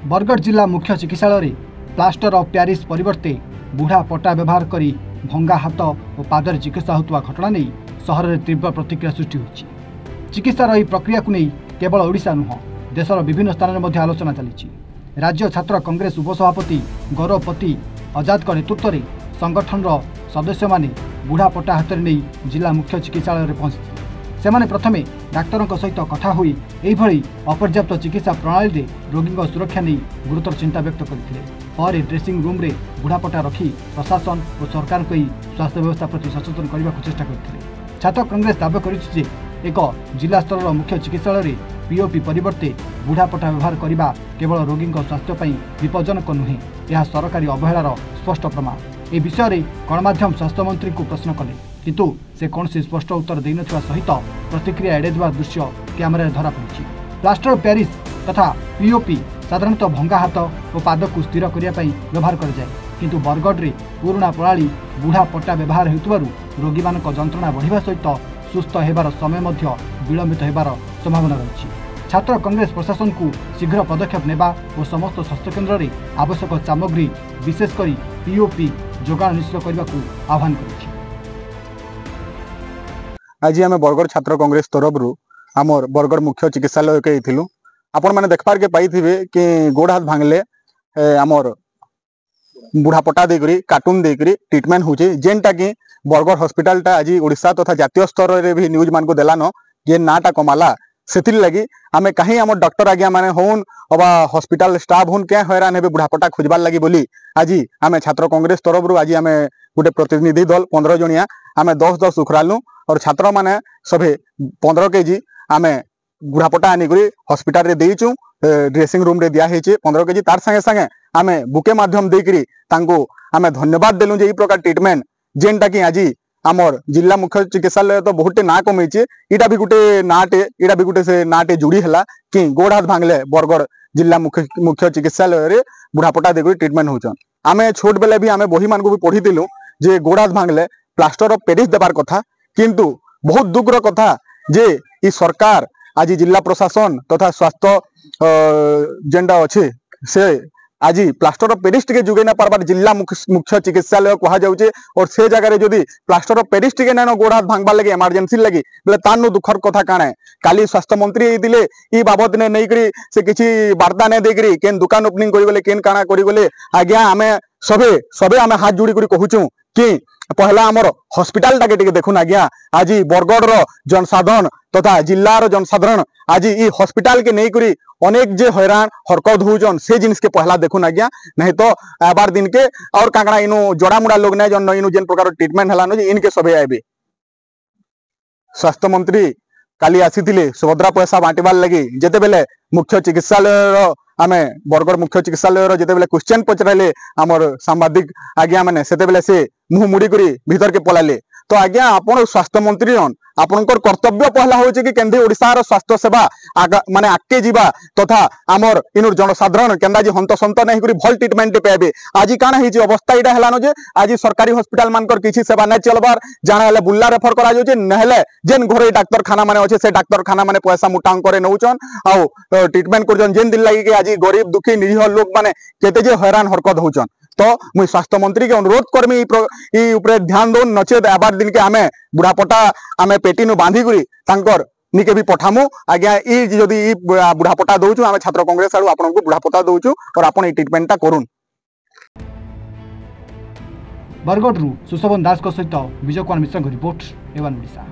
बरगढ़ जिला मुख्य चिकित्सालय प्लास्टर ऑफ प्यारिस परिवर्ते बुढ़ा पटा व्यवहार करी भंगा हाथ और पादर चिकित्सा होता घटना नहीं सहर में तीव्र प्रतिक्रिया सृष्टि होती। चिकित्सार यह प्रक्रिया को नहीं केवल ओडिशा नुह देशर विभिन्न स्थान में आलोचना चली। राज्य छात्र कांग्रेस उपसभापति गौरवपति आजाद नेतृत्व में संगठन सदस्य माने बुढ़ा पटा हाथ में नहीं जिला मुख्य चिकित्सालय पहुंची सेमाने प्रथमे डाक्तर सहित कथा हुई एभली अपर्याप्त चिकित्सा प्रणाली रोगी सुरक्षा नहीं गुरुतर चिंता व्यक्त करते। ड्रेसिंग रूम रे बुढ़ापटा रखी प्रशासन और सरकार को स्वास्थ्य व्यवस्था प्रति सचेतन करने को चेष्टा करते। छात्र कांग्रेस दावी कर एक जिला स्तर मुख्य चिकित्सालय पीओपी परिवर्ते बुढ़ापटा व्यवहार करने केवल रोगी स्वास्थ्य विपज्जनक नुहे, यह सरकारी अवहेलार स्पष्ट प्रमाण। ए विषय में गणमाध्यम स्वास्थ्य मंत्री को प्रश्न कले किंतु से कौन स्पष्ट उत्तर देन सहित प्रतिक्रिया एड़े दृश्य कैमेरा धरा पड़ी। प्लास्टर ऑफ प्यारिस तथा पीओपी साधारणतः भंगा हाथ और पाद को स्थिर करने व्यवहार कर जाए, किंतु बरगढ़ में पुराणा प्रणाली बुढ़ा पट्टा व्यवहार होतबारु रोगी मान जंत्रणा बढ़िबा सहित सुस्थ होबार समय विलंबित होबार संभावना रही। छात्र कांग्रेस प्रशासन को शीघ्र पदक्षेप नेबा और समस्त स्वास्थ्य केन्द्र में आवश्यक सामग्री विशेषकर पीओपी जोगाण निश्चित करने को आह्वान कर। आज आम बरगढ़ छात्र कांग्रेस तरफ आमर बरगढ़ मुख्य चिकित्सालय के थी आपण मैंने देखबार के पाई कि गोड़ हाथ भांगले आमर बुढ़ा पटा देकरी कार्टून देकरी ट्रिटमेंट होचे जेनटा कि बरगढ़ हॉस्पिटल टा आज ओडिशा तथा जातीय स्तर में भी न्यूज मान को देलानो जे नाटा कमाला से लगी आम कहीं आम डॉक्टर आज्ञा माने होन अबा हॉस्पिटल स्टाफ होन क्या हैरान हे बुढ़ापटा खोजबार लगी बोली आज आम छात्र कांग्रेस तरफ आज आम गोटे प्रतिनिधि दल 15 जनिया आम 10-10 उखरालु और छात्र माने सभे 15 केजी आम बुढ़ापटा आनिक हॉस्पिटल रे देचु ड्रेसिंग रूम रे दिया 15 केजी तार संगे संगे आम बुके माध्यम देकरी तांको आम धन्यवाद देलु जे प्रकार ट्रिटमेंट जेनटा कि आज आमर जिला मुख्य चिकित्सालय तो बहुत ना कमेचे इटा भी गोटे नाटे इटा भी गोटे से नाटे जुड़ी है कि गोड़ हाथ भांगले बरगढ़ जिला मुख्य चिकित्सालय रे बुढ़ापटा देकर ट्रिटमेंट होचन। आमे छोट बेले भी आमे बही मान को भी पढ़ी दिलु जे गोड़ हाथ भांगले प्लास्टर ऑफ पेरिस देबार कथा, किंतु बहुत दुखर कथा जे ई सरकार आज जिला प्रशासन तथा स्वास्थ्य जेंडा अच्छे से आज प्लास्टर ऑफ पेरिस टिके जुगे ना पारबार जिला मुख्य चिकित्सालय कहा जाउचे और से जगह जदि प्लास्टर ऑफ पेरिस टिके ना गोड़ हाथ भांगबार लगे इमरजेंसी लगी बोले तानु दुखर कथा काण है। काली स्वास्थ्य मंत्री दिले ई बाबद ने नहीं करी से किसी वार्ता ने देकरी केन दुकान ओपनिंग करी गले केन काना करी गले आज्ञा आमे सबे आमे हाथ जोड़ी करी कहूचु कि पहला आमर हॉस्पिटल टाके टिके देखुन आज्ञा आज बरगढ़ जनसाधारण तथा जिलार जनसाधारण आज ई हॉस्पिटल के नहीं करी अनेक जे हैरान हरकत होजन से जिनिस के पहला देखुन आज्ञा, नहीं तो आबार दिन के और काकड़ा इनु जोड़ा मुड़ा लोग नहीं जन इनु जेन प्रकार ट्रिटमेंट हलानो जे इनके सबे आबे। स्वास्थ्य मंत्री काली आसीथिले सुभद्रा पैसा बांटिबार लगी जेते बेले मुख्य चिकित्सालय आमे बरगढ़ मुख्य चिकित्सालय जेते बेले क्वेश्चन पचराले आमर सांबादिक आज्ञा माने सेते बेले से मुंह मुड़ी करी भीतर के पलाले तो आज्ञा आपण स्वास्थ्य मंत्री हन आपनकर कर्तव्य पहला होचे कि केंदे ओडिसार स्वास्थ्य सेवा माने आके जीवा तथा आमर इनुर जनसाधारण केंदा जी हंत संत नहीं करी भल ट्रिटमेंट पाइबे। आज काना हिची अवस्था इडा हलानो जे आज सरकारी हॉस्पिटल मानकर किछि सेवा नै चलबार जाना हेले बुल्ला रेफर करा जाउचे नहेले जेन घरे डाक्टर खाना माने अछि से डाक्टर खाना माने पैसा मुटांग करे नउचन आ ट्रिटमेंट करजन जेन दिन लागि कि आज गरीब दुखी निरीह लोग माने केते जे हैरान हरकत होचन। तो मुई स्वास्थ्य मंत्री के अनुरोध करमी ई उपरे ध्यान दोन नचेत आबार दिन के आमे बुढ़ापटा आमे पेटी नु बांधी करी तांकर निके भी पठामु आज्ञा ई जदी ई बुढ़ापटा दउचु आमे छात्र कांग्रेस आडू आपन को बुढ़ापटा दउचु और आपन ई ट्रीटमेंटटा करून्। बरगढ़ सुशोभन दास को सहित विजय कुमार मिश्र रिपोर्ट एवन ओडिशा।